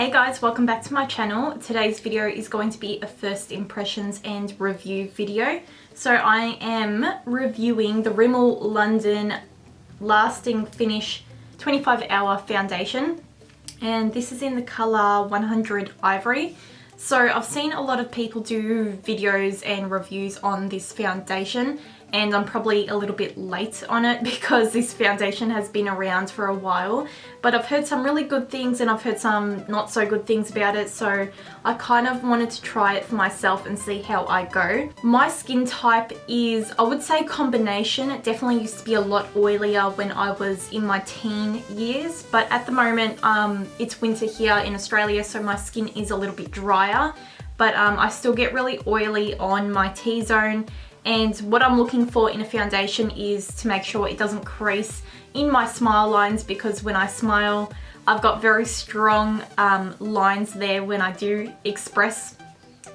Hey guys, welcome back to my channel. Today's video is going to be a first impressions and review video. So I am reviewing the Rimmel London Lasting Finish 25-hour foundation, and this is in the colour 100 Ivory. So I've seen a lot of people do videos and reviews on this foundation, and I'm probably a little bit late on it because this foundation has been around for a while, but I've heard some really good things and I've heard some not so good things about it, so I kind of wanted to try it for myself and see how I go. My skin type is, I would say, combination. It definitely used to be a lot oilier when I was in my teen years, but at the moment it's winter here in Australia, so my skin is a little bit drier, but I still get really oily on my T-zone. And what I'm looking for in a foundation is to make sure it doesn't crease in my smile lines, because when I smile, I've got very strong lines there when I do express,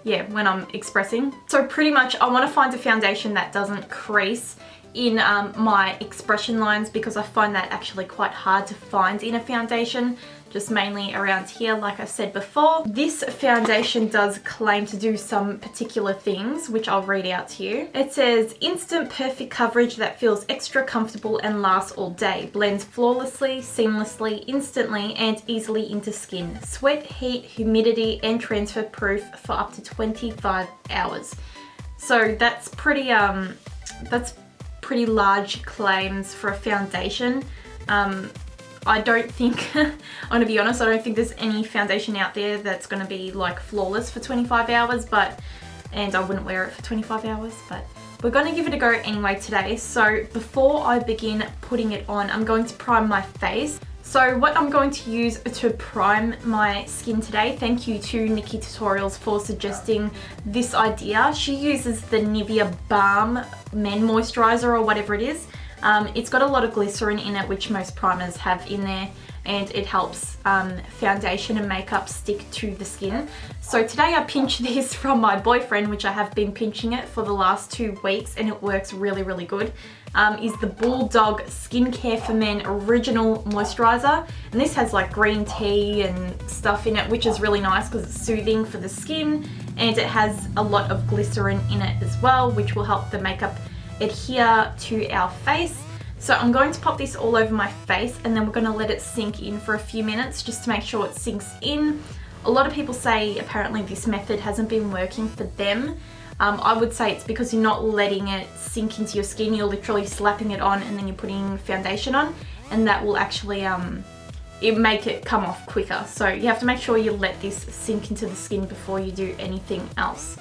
when I'm expressing. So pretty much I want to find a foundation that doesn't crease in my expression lines, because I find that actually quite hard to find in a foundation, just mainly around here like I said before. This foundation does claim to do some particular things, which I'll read out to you. It says, instant perfect coverage that feels extra comfortable and lasts all day. Blends flawlessly, seamlessly, instantly and easily into skin. Sweat, heat, humidity and transfer proof for up to 25 hours. So that's pretty large claims for a foundation. I don't think, I'm going to be honest, I don't think there's any foundation out there that's going to be like flawless for 25 hours, and I wouldn't wear it for 25 hours, but we're going to give it a go anyway today. So before I begin putting it on, I'm going to prime my face. So what I'm going to use to prime my skin today, thank you to Nikki Tutorials for suggesting this idea. She uses the Nivea Balm Men Moisturizer or whatever it is. It's got a lot of glycerin in it, which most primers have in there, and it helps foundation and makeup stick to the skin. So today I pinched this from my boyfriend, which I have been pinching it for the last 2 weeks, and it works really, really good. Is the Bulldog Skincare for Men Original Moisturizer, and this has like green tea and stuff in it, which is really nice because it's soothing for the skin, and it has a lot of glycerin in it as well, which will help the makeup adhere to our face. So I'm going to pop this all over my face, and then we're going to let it sink in for a few minutes just to make sure it sinks in. A lot of people say apparently this method hasn't been working for them. I would say it's because you're not letting it sink into your skin. You're literally slapping it on and then you're putting foundation on, and that will actually make it come off quicker. So you have to make sure you let this sink into the skin before you do anything else.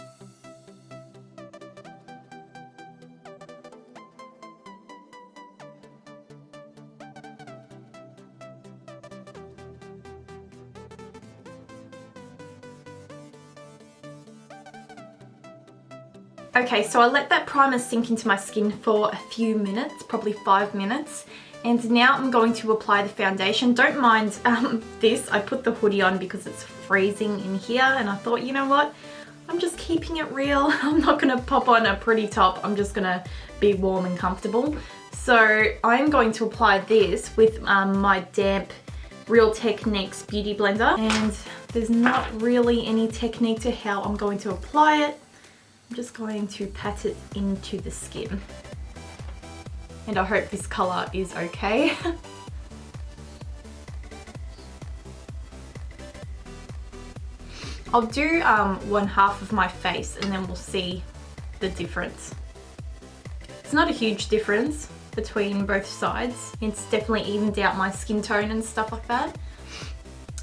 Okay, so I let that primer sink into my skin for a few minutes, probably 5 minutes, and now I'm going to apply the foundation. Don't mind this, I put the hoodie on because it's freezing in here, and I thought, you know what, I'm just keeping it real. I'm not going to pop on a pretty top, I'm just going to be warm and comfortable. So I'm going to apply this with my damp Real Techniques Beauty Blender, and there's not really any technique to how I'm going to apply it. I'm just going to pat it into the skin, and I hope this colour is okay. I'll do one half of my face and then we'll see the difference. It's not a huge difference between both sides. It's definitely evened out my skin tone and stuff like that.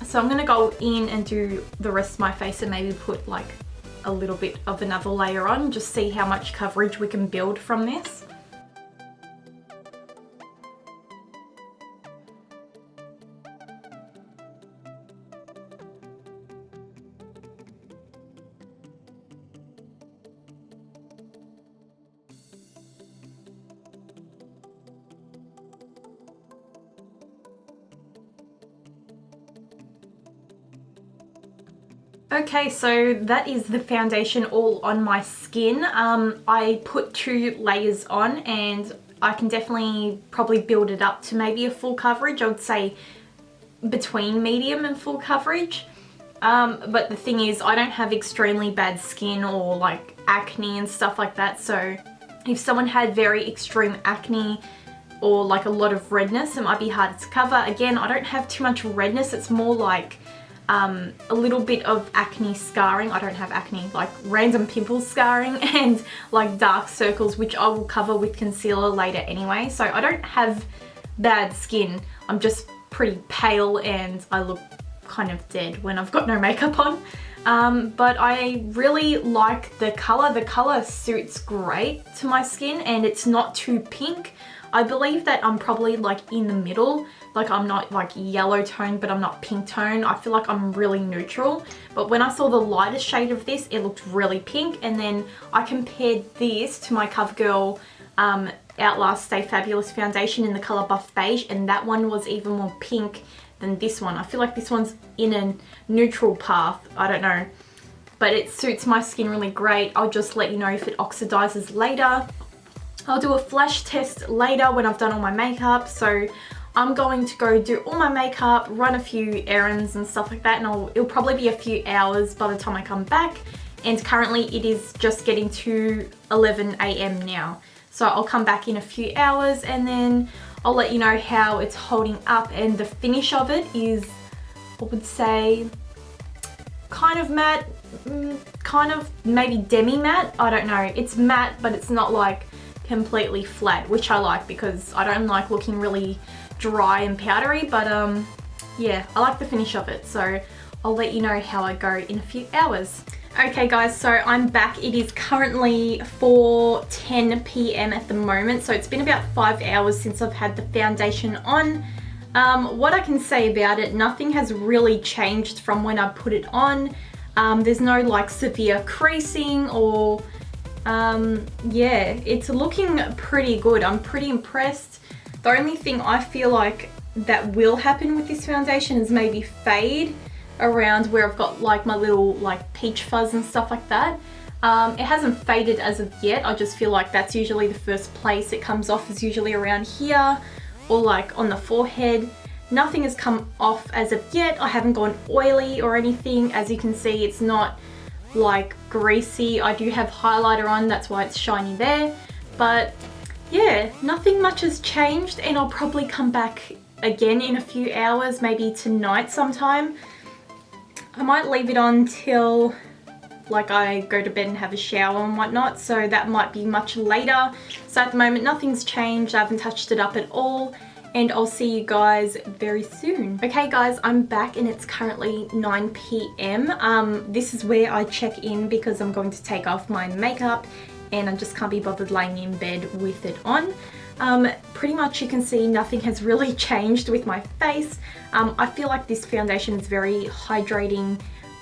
So I'm going to go in and do the rest of my face and maybe put like a little bit of another layer on, just see how much coverage we can build from this. Okay, so that is the foundation all on my skin. I put 2 layers on, and I can definitely probably build it up to maybe a full coverage. I would say between medium and full coverage. But the thing is, I don't have extremely bad skin or like acne and stuff like that. So if someone had very extreme acne or like a lot of redness, it might be harder to cover. Again, I don't have too much redness. It's more like a little bit of acne scarring. I don't have acne, like random pimple scarring and like dark circles, which I will cover with concealer later anyway. So I don't have bad skin. I'm just pretty pale and I look kind of dead when I've got no makeup on. But I really like the color. The color suits great to my skin and it's not too pink. I believe that I'm probably like in the middle. Like I'm not like yellow tone, but I'm not pink tone. I feel like I'm really neutral. But when I saw the lighter shade of this, it looked really pink. And then I compared this to my CoverGirl Outlast Stay Fabulous foundation in the color Buff Beige, and that one was even more pink than this one. I feel like this one's in a neutral path. I don't know. But it suits my skin really great. I'll just let you know if it oxidizes later. I'll do a flash test later when I've done all my makeup. So I'm going to go do all my makeup, run a few errands and stuff like that, and it'll probably be a few hours by the time I come back. And currently it is just getting to 11 AM now. So I'll come back in a few hours and then I'll let you know how it's holding up. And the finish of it is, I would say, kind of matte, kind of maybe demi-matte. I don't know. It's matte, but it's not like completely flat, which I like because I don't like looking really dry and powdery. But yeah, I like the finish of it. So I'll let you know how I go in a few hours. Okay guys, so I'm back. It is currently 4:10 PM at the moment, so it's been about 5 hours since I've had the foundation on. What I can say about it, nothing has really changed from when I put it on. There's no like severe creasing or yeah, it's looking pretty good. I'm pretty impressed. The only thing I feel like that will happen with this foundation is maybe fade around where I've got like my little like peach fuzz and stuff like that. It hasn't faded as of yet. I just feel like that's usually the first place it comes off, is usually around here or like on the forehead. Nothing has come off as of yet. I haven't gone oily or anything. As you can see, it's not like greasy. I do have highlighter on, that's why it's shiny there. But yeah, nothing much has changed, and I'll probably come back again in a few hours, maybe tonight sometime. I might leave it on till like I go to bed and have a shower and whatnot, so that might be much later. So at the moment nothing's changed. I haven't touched it up at all, and I'll see you guys very soon. Okay guys, I'm back and it's currently 9 PM. This is where I check in because I'm going to take off my makeup and I just can't be bothered laying in bed with it on. Pretty much you can see nothing has really changed with my face. I feel like this foundation is very hydrating,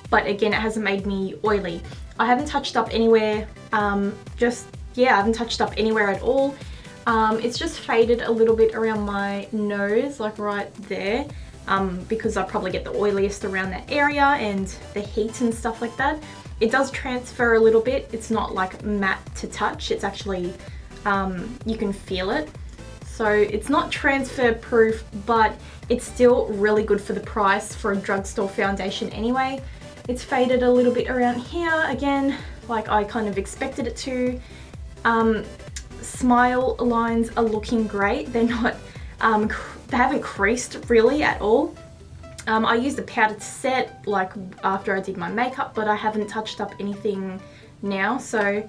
but again, it hasn't made me oily. I haven't touched up anywhere, I haven't touched up anywhere at all. It's just faded a little bit around my nose, like right there, because I probably get the oiliest around that area and the heat and stuff like that. It does transfer a little bit. It's not like matte to touch. It's actually, you can feel it. So it's not transfer proof, but it's still really good for the price for a drugstore foundation anyway. It's faded a little bit around here again, like I kind of expected it to. Smile lines are looking great. They're not, they haven't creased really at all. I used the powder to set like after I did my makeup, but I haven't touched up anything now, so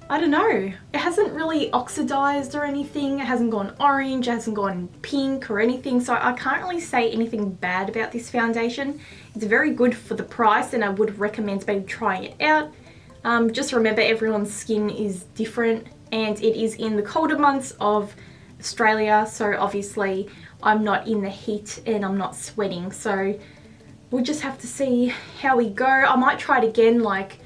I don't know. It hasn't really oxidized or anything. It hasn't gone orange, it hasn't gone pink or anything, so I can't really say anything bad about this foundation. It's very good for the price and I would recommend maybe trying it out. Just remember, everyone's skin is different and it is in the colder months of Australia, so obviously I'm not in the heat and I'm not sweating, so we'll just have to see how we go. I might try it again, like,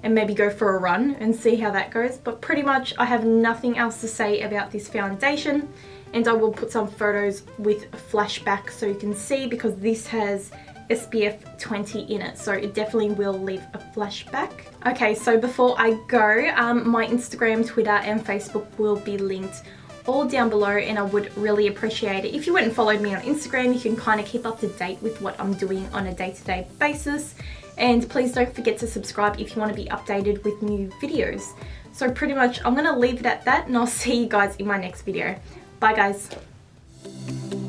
and maybe go for a run and see how that goes, but pretty much I have nothing else to say about this foundation, and I will put some photos with flashback so you can see, because this has SPF 20 in it, so it definitely will leave a flashback. Okay, so before I go, my Instagram, Twitter and Facebook will be linked all down below, and I would really appreciate it. If you went and followed me on Instagram, you can kind of keep up to date with what I'm doing on a day-to-day basis. And please don't forget to subscribe if you want to be updated with new videos. So pretty much I'm going to leave it at that, and I'll see you guys in my next video. Bye guys.